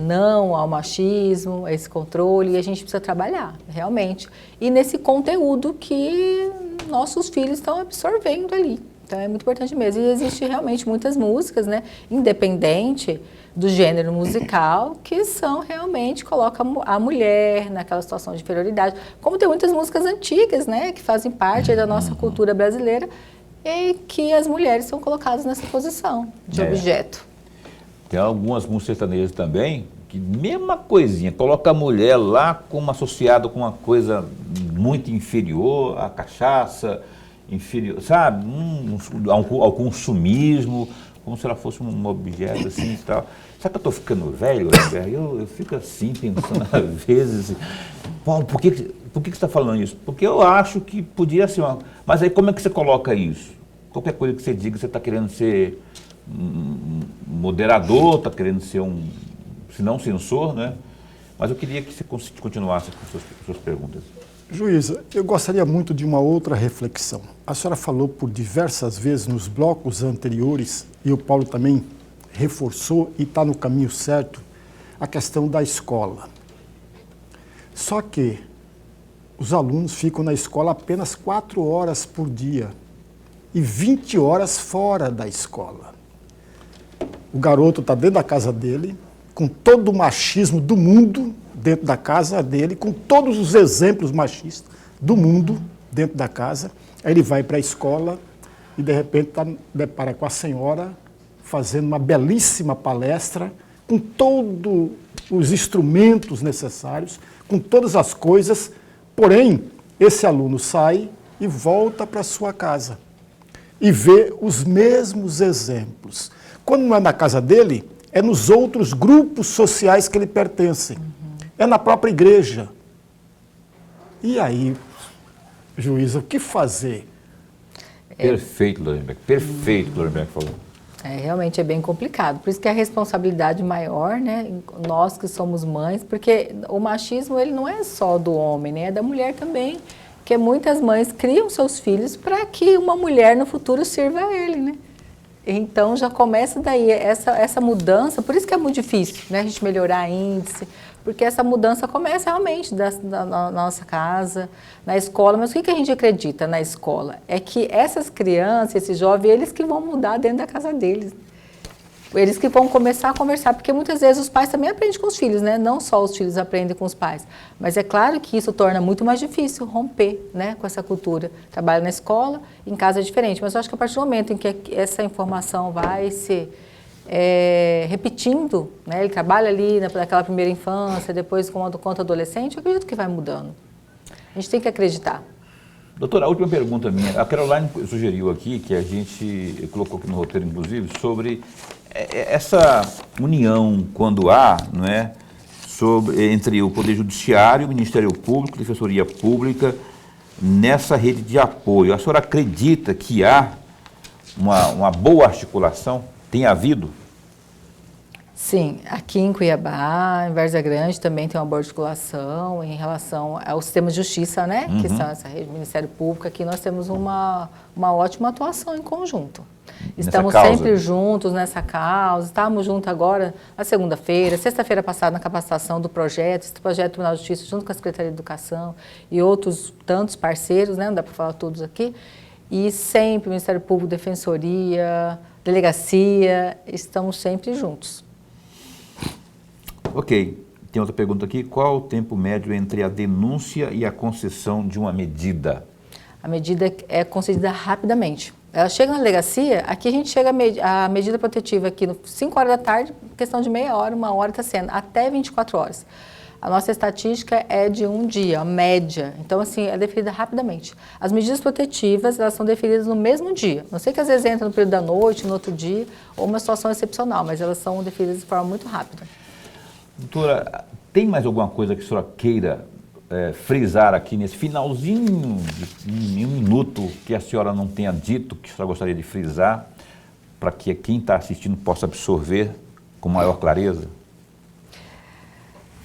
S3: não ao machismo, a esse controle, e a gente precisa trabalhar, realmente. E nesse conteúdo que nossos filhos estão absorvendo ali. Então é muito importante mesmo. E existe realmente muitas músicas, né, independente do gênero musical, que são realmente, colocam a mulher naquela situação de inferioridade. Como tem muitas músicas antigas, né, que fazem parte da nossa cultura brasileira, e que as mulheres são colocadas nessa posição de objeto.
S1: Tem algumas músicas sertanejas também, que mesma coisinha, coloca a mulher lá como associada com uma coisa muito inferior à cachaça, inferior, sabe, ao consumismo, como se ela fosse um objeto assim e tal. Será que eu estou ficando velho, Heber? Eu fico assim, pensando às vezes, Paulo, por que você está falando isso? Porque eu acho que podia ser uma... Mas aí como é que você coloca isso? Qualquer coisa que você diga, você está querendo ser moderador, está querendo ser se não censor, né? Mas eu queria que você continuasse com suas perguntas.
S2: Juíza, eu gostaria muito de uma outra reflexão. A senhora falou por diversas vezes nos blocos anteriores, e o Paulo também reforçou e está no caminho certo, a questão da escola. Só que os alunos ficam na escola apenas 4 horas por dia e 20 horas fora da escola. O garoto está dentro da casa dele, com todo o machismo do mundo dentro da casa dele, com todos os exemplos machistas do mundo dentro da casa. Aí ele vai para a escola e, de repente, depara com a senhora fazendo uma belíssima palestra, com todos os instrumentos necessários, com todas as coisas, porém, esse aluno sai e volta para sua casa e vê os mesmos exemplos. Quando não é na casa dele, é nos outros grupos sociais que ele pertence. É na própria igreja. E aí, juíza, o que fazer?
S1: Perfeito, Lorenberg. Perfeito, Lorenberg falou.
S3: Realmente é bem complicado. Por isso que a responsabilidade maior, né, nós que somos mães, porque o machismo ele não é só do homem, né, é da mulher também, porque muitas mães criam seus filhos para que uma mulher no futuro sirva a ele, né? Então já começa daí essa mudança, por isso que é muito difícil, né, a gente melhorar índice, porque essa mudança começa realmente na nossa casa, na escola. Mas o que a gente acredita na escola? É que essas crianças, esses jovens, eles que vão mudar dentro da casa deles. Eles que vão começar a conversar, porque muitas vezes os pais também aprendem com os filhos, né? Não só os filhos aprendem com os pais. Mas é claro que isso torna muito mais difícil romper, né, com essa cultura. Trabalho na escola, em casa é diferente. Mas eu acho que a partir do momento em que essa informação vai se repetindo, né? Ele trabalha ali naquela primeira infância, depois quanto adolescente, eu acredito que vai mudando. A gente tem que acreditar.
S1: Doutora, a última pergunta minha. A Caroline sugeriu aqui, que a gente colocou aqui no roteiro, inclusive, sobre essa união, quando há, não é, entre o Poder Judiciário, o Ministério Público, a Defensoria Pública, nessa rede de apoio. A senhora acredita que há uma boa articulação? Tem havido?
S3: Sim, aqui em Cuiabá, em Várzea Grande, também tem uma boa articulação em relação ao sistema de justiça, né? Que são essa rede do Ministério Público. Aqui nós temos uma ótima atuação em conjunto. Estamos sempre juntos nessa causa. Estávamos juntos agora na segunda-feira, sexta-feira passada, na capacitação do projeto, esse projeto do Tribunal de Justiça, junto com a Secretaria de Educação e outros tantos parceiros, né? Não dá para falar todos aqui. E sempre o Ministério Público, Defensoria, Delegacia, estamos sempre juntos.
S1: Ok. Tem outra pergunta aqui. Qual o tempo médio entre a denúncia e a concessão de uma medida?
S3: A medida é concedida rapidamente. Ela chega na delegacia, aqui a gente chega a medida protetiva aqui, 5 horas da tarde, questão de meia hora, 1 hora está sendo, até 24 horas. A nossa estatística é de um dia, a média. Então, assim, é deferida rapidamente. As medidas protetivas, elas são deferidas no mesmo dia. Não sei que às vezes entra no período da noite, no outro dia, ou uma situação excepcional, mas elas são deferidas de forma muito rápida.
S1: Doutora, tem mais alguma coisa que a senhora queira frisar aqui nesse finalzinho de um minuto que a senhora não tenha dito, que a senhora gostaria de frisar, para que quem está assistindo possa absorver com maior clareza?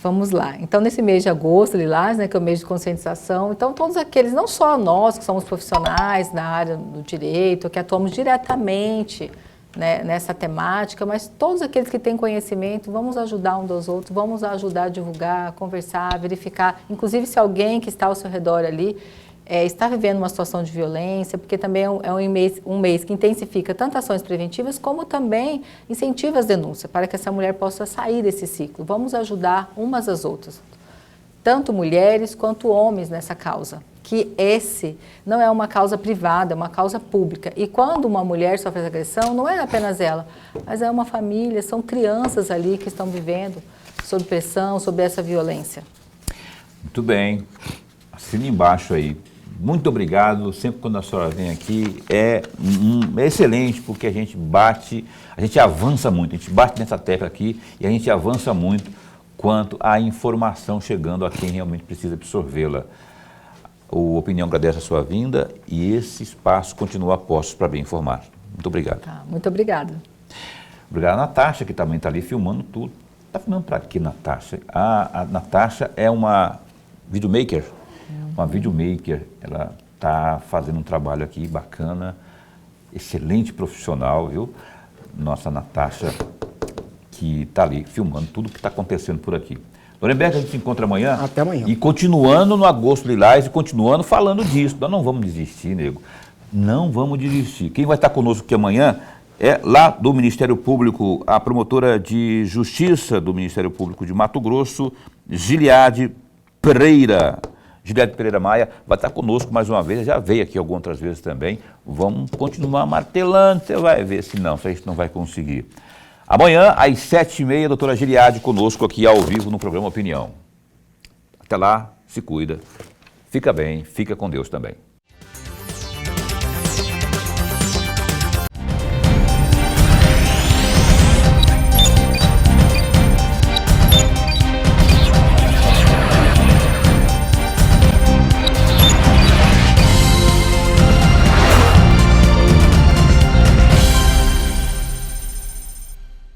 S3: Vamos lá. Então, nesse mês de agosto, Lilás, né, que é o mês de conscientização, então todos aqueles, não só nós que somos profissionais na área do direito, que atuamos diretamente, né, nessa temática, mas todos aqueles que têm conhecimento, vamos ajudar um dos outros, vamos ajudar a divulgar, a conversar, a verificar, inclusive se alguém que está ao seu redor ali está vivendo uma situação de violência, porque também é um mês que intensifica tanto ações preventivas, como também incentiva as denúncias, para que essa mulher possa sair desse ciclo. Vamos ajudar umas às outras, tanto mulheres quanto homens nessa causa. Que esse não é uma causa privada, é uma causa pública. E quando uma mulher sofre agressão, não é apenas ela, mas é uma família, são crianças ali que estão vivendo sob pressão, sob essa violência.
S1: Muito bem. Assina embaixo aí. Muito obrigado. Sempre quando a senhora vem aqui é excelente, porque a gente avança muito, a gente bate nessa tecla aqui e a gente avança muito quanto à informação chegando a quem realmente precisa absorvê-la. O Opinião agradece a sua vinda e esse espaço continua a postos para bem informar. Muito obrigado.
S3: Tá, muito obrigada.
S1: Obrigado a Natasha, que também está ali filmando tudo. Está filmando para quê, Natasha? A Natasha é uma videomaker. Uma videomaker. Ela está fazendo um trabalho aqui bacana, excelente profissional, viu? Nossa Natasha, que está ali filmando tudo o que está acontecendo por aqui. Lorenberg, a gente se encontra amanhã.
S2: Até amanhã.
S1: E continuando no Agosto Lilás e continuando falando disso. Nós não vamos desistir, nego. Não vamos desistir. Quem vai estar conosco aqui amanhã é lá do Ministério Público, a promotora de Justiça do Ministério Público de Mato Grosso, Giliade Pereira. Giliade Pereira Maia vai estar conosco mais uma vez, já veio aqui algumas outras vezes também. Vamos continuar martelando, você vai ver se a gente não vai conseguir. Amanhã, às 7h30, a doutora Giliade conosco aqui ao vivo no programa Opinião. Até lá, se cuida, fica bem, fica com Deus também.